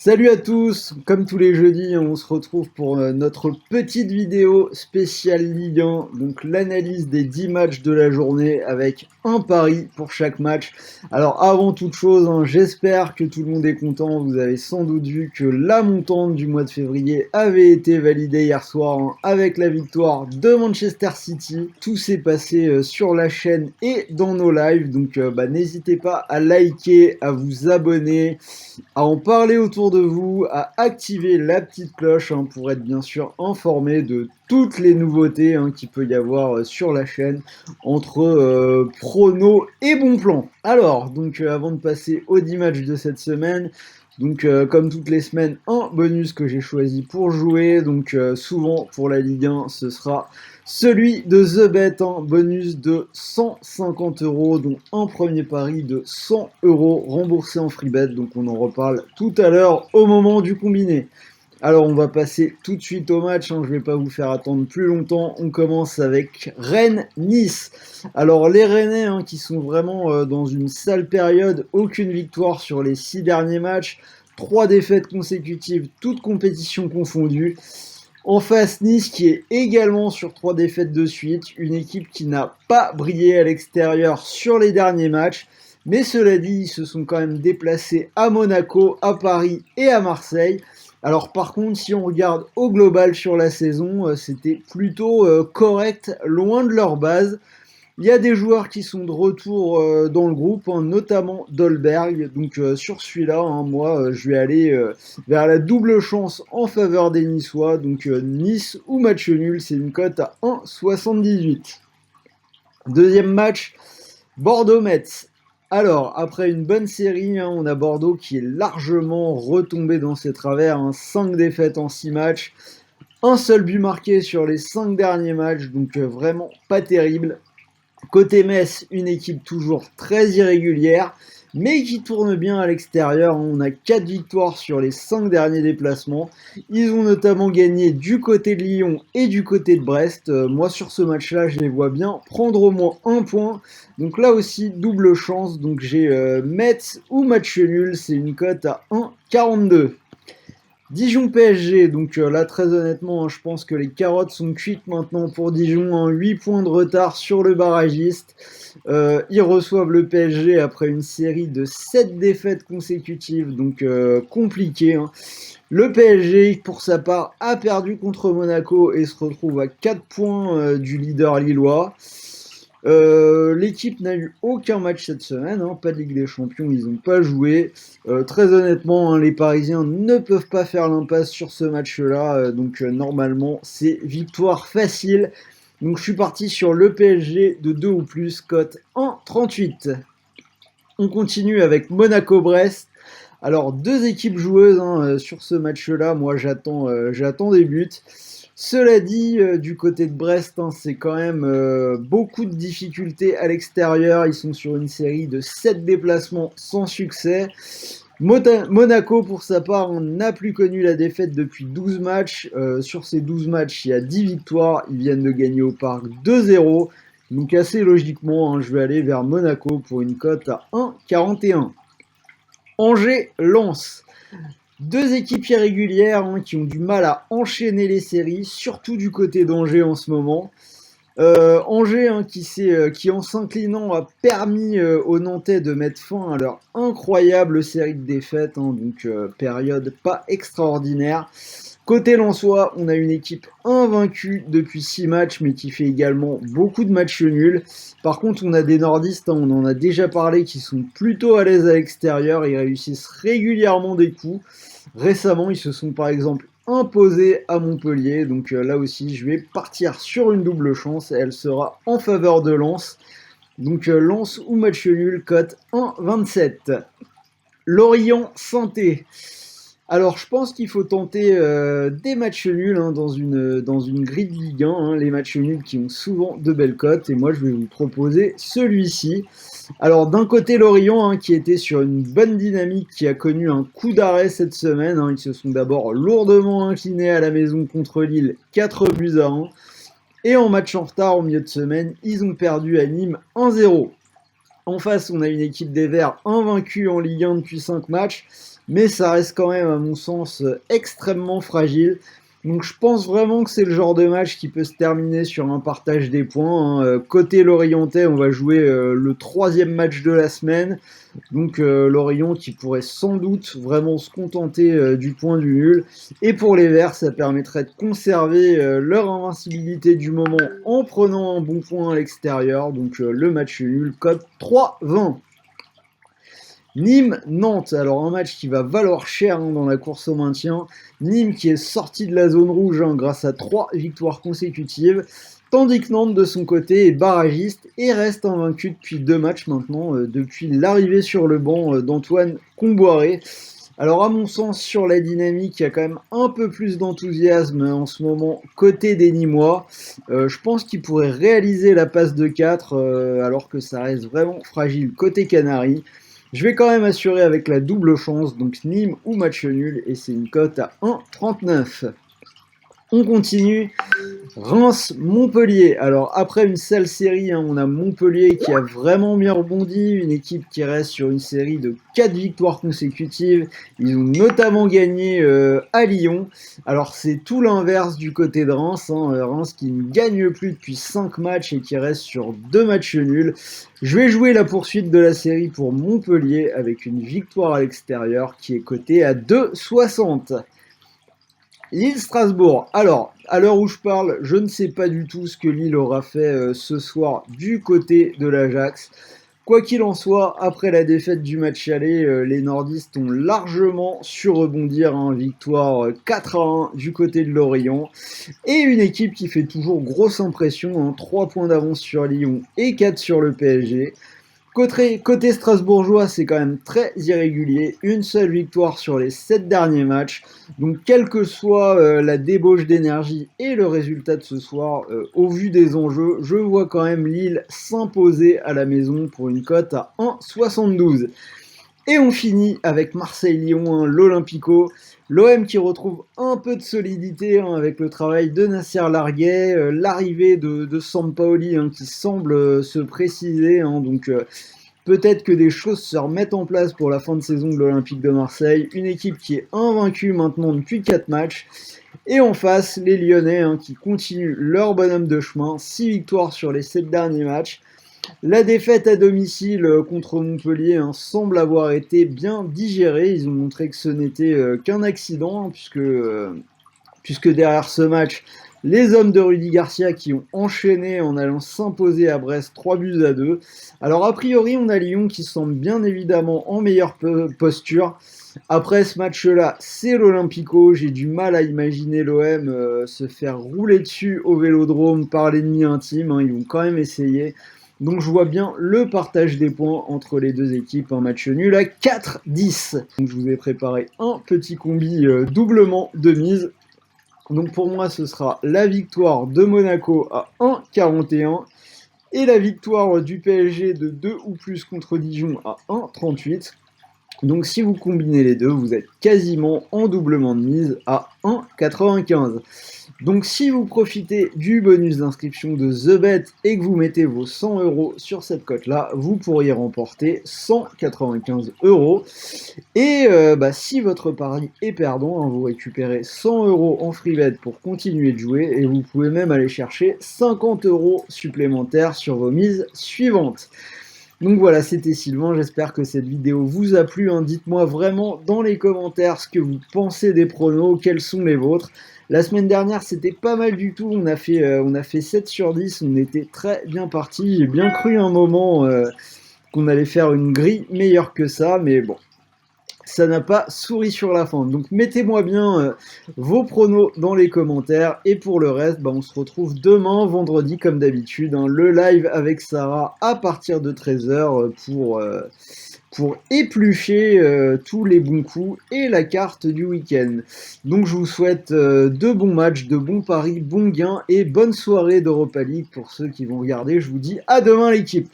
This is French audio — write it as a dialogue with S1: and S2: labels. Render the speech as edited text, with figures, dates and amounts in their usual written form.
S1: Salut à tous, comme tous les jeudis, on se retrouve pour notre petite vidéo spéciale Ligue 1, donc l'analyse des 10 matchs de la journée avec un pari pour chaque match. Alors avant toute chose, j'espère que tout le monde est content, vous avez sans doute vu que la montante du mois de février avait été validée hier soir avec la victoire de Manchester City. Tout s'est passé sur la chaîne et dans nos lives, donc n'hésitez pas à liker, à vous abonner, à en parler autour de vous, à activer la petite cloche pour être bien sûr informé de toutes les nouveautés qu'il peut y avoir sur la chaîne entre pronos et bons plans. Alors, donc avant de passer aux 10 matchs de cette semaine, donc comme toutes les semaines, un bonus que j'ai choisi pour jouer, donc souvent pour la Ligue 1, ce sera celui de The Bet, bonus de 150 euros, dont un premier pari de 100 euros remboursé en free bet. Donc on en reparle tout à l'heure au moment du combiné. Alors on va passer tout de suite au match, je ne vais pas vous faire attendre plus longtemps. On commence avec Rennes-Nice. Alors les Rennais qui sont vraiment dans une sale période, aucune victoire sur les 6 derniers matchs, 3 défaites consécutives, toutes compétitions confondues. En face, Nice qui est également sur 3 défaites de suite, une équipe qui n'a pas brillé à l'extérieur sur les derniers matchs, mais cela dit, ils se sont quand même déplacés à Monaco, à Paris et à Marseille. Alors par contre, si on regarde au global sur la saison, c'était plutôt correct, loin de leur base. Il y a des joueurs qui sont de retour dans le groupe, notamment Dolberg. Donc sur celui-là, moi, je vais aller vers la double chance en faveur des Niçois. Donc Nice ou match nul, c'est une cote à 1,78. Deuxième match, Bordeaux-Metz. Alors, après une bonne série, on a Bordeaux qui est largement retombé dans ses travers. 5 défaites en 6 matchs. Un seul but marqué sur les 5 derniers matchs, donc vraiment pas terrible. Côté Metz, une équipe toujours très irrégulière, mais qui tourne bien à l'extérieur. On a 4 victoires sur les 5 derniers déplacements. Ils ont notamment gagné du côté de Lyon et du côté de Brest. Moi, sur ce match-là, je les vois bien prendre au moins un point. Donc là aussi, double chance. Donc j'ai Metz ou match nul. C'est une cote à 1,42. Dijon PSG, donc là très honnêtement, je pense que les carottes sont cuites maintenant pour Dijon, 8 points de retard sur le barragiste. Ils reçoivent le PSG après une série de 7 défaites consécutives, donc compliqué. Le PSG, pour sa part, a perdu contre Monaco et se retrouve à 4 points du leader lillois. L'équipe n'a eu aucun match cette semaine, pas de Ligue des Champions, ils n'ont pas joué. Très honnêtement, les Parisiens ne peuvent pas faire l'impasse sur ce match-là, donc normalement c'est victoire facile. Donc je suis parti sur le PSG de 2 ou plus, cote 1,38. On continue avec Monaco-Brest. Alors deux équipes joueuses sur ce match-là, moi j'attends des buts. Cela dit, du côté de Brest, c'est quand même beaucoup de difficultés à l'extérieur. Ils sont sur une série de 7 déplacements sans succès. Monaco, pour sa part, n'a plus connu la défaite depuis 12 matchs. Sur ces 12 matchs, il y a 10 victoires. Ils viennent de gagner au parc 2-0. Donc assez logiquement, je vais aller vers Monaco pour une cote à 1,41. Angers-Lens. Deux équipes irrégulières qui ont du mal à enchaîner les séries, surtout du côté d'Angers en ce moment. Angers qui en s'inclinant a permis aux Nantais de mettre fin à leur incroyable série de défaites, donc période pas extraordinaire. Côté Lensois, on a une équipe invaincue depuis 6 matchs, mais qui fait également beaucoup de matchs nuls. Par contre, on a des nordistes, on en a déjà parlé, qui sont plutôt à l'aise à l'extérieur, ils réussissent régulièrement des coups. Récemment, ils se sont par exemple imposés à Montpellier, donc là aussi, je vais partir sur une double chance, et elle sera en faveur de Lens. Donc Lens ou match nul, cote 1,27. Lorient-Sainté. Alors, je pense qu'il faut tenter des matchs nuls dans une grille de Ligue 1, les matchs nuls qui ont souvent de belles cotes, et moi je vais vous proposer celui-ci. Alors, d'un côté, Lorient qui était sur une bonne dynamique, qui a connu un coup d'arrêt cette semaine, ils se sont d'abord lourdement inclinés à la maison contre Lille, 4-1, et en match en retard au milieu de semaine, ils ont perdu à Nîmes 1-0. En face, on a une équipe des Verts invaincue en Ligue 1 depuis 5 matchs, mais ça reste quand même, à mon sens, extrêmement fragile. Donc je pense vraiment que c'est le genre de match qui peut se terminer sur un partage des points, hein. Côté Lorientais, on va jouer le 3e match de la semaine. Donc Lorient qui pourrait sans doute vraiment se contenter du point du nul. Et pour les Verts, ça permettrait de conserver leur invincibilité du moment en prenant un bon point à l'extérieur. Donc le match nul, code 3-20. Nîmes-Nantes, alors un match qui va valoir cher, hein, dans la course au maintien. Nîmes qui est sorti de la zone rouge, hein, grâce à 3 victoires consécutives, tandis que Nantes de son côté est barragiste et reste invaincu depuis 2 matchs maintenant, depuis l'arrivée sur le banc d'Antoine Comboiré. Alors à mon sens, sur la dynamique, il y a quand même un peu plus d'enthousiasme en ce moment côté des Nîmois. Je pense qu'ils pourraient réaliser la passe de 4, alors que ça reste vraiment fragile côté Canaries. Je vais quand même assurer avec la double chance, donc Nîmes ou match nul, et c'est une cote à 1,39. On continue. Reims-Montpellier. Alors après une sale série, hein, on a Montpellier qui a vraiment bien rebondi, une équipe qui reste sur une série de 4 victoires consécutives. Ils ont notamment gagné à Lyon. Alors c'est tout l'inverse du côté de Reims, hein. Reims qui ne gagne plus depuis 5 matchs et qui reste sur 2 matchs nuls. Je vais jouer la poursuite de la série pour Montpellier avec une victoire à l'extérieur qui est cotée à 2,60. Lille-Strasbourg. Alors, à l'heure où je parle, je ne sais pas du tout ce que Lille aura fait ce soir du côté de l'Ajax. Quoi qu'il en soit, après la défaite du match aller, les nordistes ont largement su rebondir, hein. Victoire 4-1 du côté de Lorient. Et une équipe qui fait toujours grosse impression, hein. 3 points d'avance sur Lyon et 4 sur le PSG. Côté strasbourgeois, c'est quand même très irrégulier. Une seule victoire sur les 7 derniers matchs. Donc, quelle que soit la débauche d'énergie et le résultat de ce soir, au vu des enjeux, je vois quand même Lille s'imposer à la maison pour une cote à 1,72. Et on finit avec Marseille-Lyon, hein, l'Olympico. L'OM qui retrouve un peu de solidité, hein, avec le travail de Nasser Larguet, l'arrivée de Sampaoli, hein, qui semble se préciser, hein, donc peut-être que des choses se remettent en place pour la fin de saison de l'Olympique de Marseille. Une équipe qui est invaincue maintenant depuis 4 matchs. Et en face, les Lyonnais, hein, qui continuent leur bonhomme de chemin. 6 victoires sur les 7 derniers matchs. La défaite à domicile contre Montpellier, hein, semble avoir été bien digérée. Ils ont montré que ce n'était qu'un accident, hein, puisque derrière ce match, les hommes de Rudy Garcia qui ont enchaîné en allant s'imposer à Brest 3-2. Alors a priori, on a Lyon qui semble bien évidemment en meilleure posture. Après ce match-là, c'est l'Olympico. J'ai du mal à imaginer l'OM se faire rouler dessus au Vélodrome par l'ennemi intime, hein. Ils vont quand même essayer. Donc je vois bien le partage des points entre les deux équipes, un match nul à 4-10. Donc je vous ai préparé un petit combi doublement de mise. Donc pour moi, ce sera la victoire de Monaco à 1,41 et la victoire du PSG de 2 ou plus contre Dijon à 1,38. Donc si vous combinez les deux, vous êtes quasiment en doublement de mise à 1,95. Donc si vous profitez du bonus d'inscription de TheBet et que vous mettez vos 100 € sur cette cote-là, vous pourriez remporter 195 €. Et si votre pari est perdant, hein, vous récupérez 100 € en free bet pour continuer de jouer et vous pouvez même aller chercher 50 € supplémentaires sur vos mises suivantes. Donc voilà, c'était Sylvain, j'espère que cette vidéo vous a plu, hein. Dites-moi vraiment dans les commentaires ce que vous pensez des pronos, quels sont les vôtres. La semaine dernière, c'était pas mal du tout, on a fait 7 sur 10, on était très bien parti. J'ai bien cru un moment qu'on allait faire une grille meilleure que ça, mais bon, ça n'a pas souri sur la fin. Donc mettez-moi bien vos pronos dans les commentaires. Et pour le reste, on se retrouve demain, vendredi, comme d'habitude, hein, le live avec Sarah à partir de 13h pour éplucher tous les bons coups et la carte du week-end. Donc je vous souhaite de bons matchs, de bons paris, bons gains et bonne soirée d'Europa League pour ceux qui vont regarder. Je vous dis à demain l'équipe.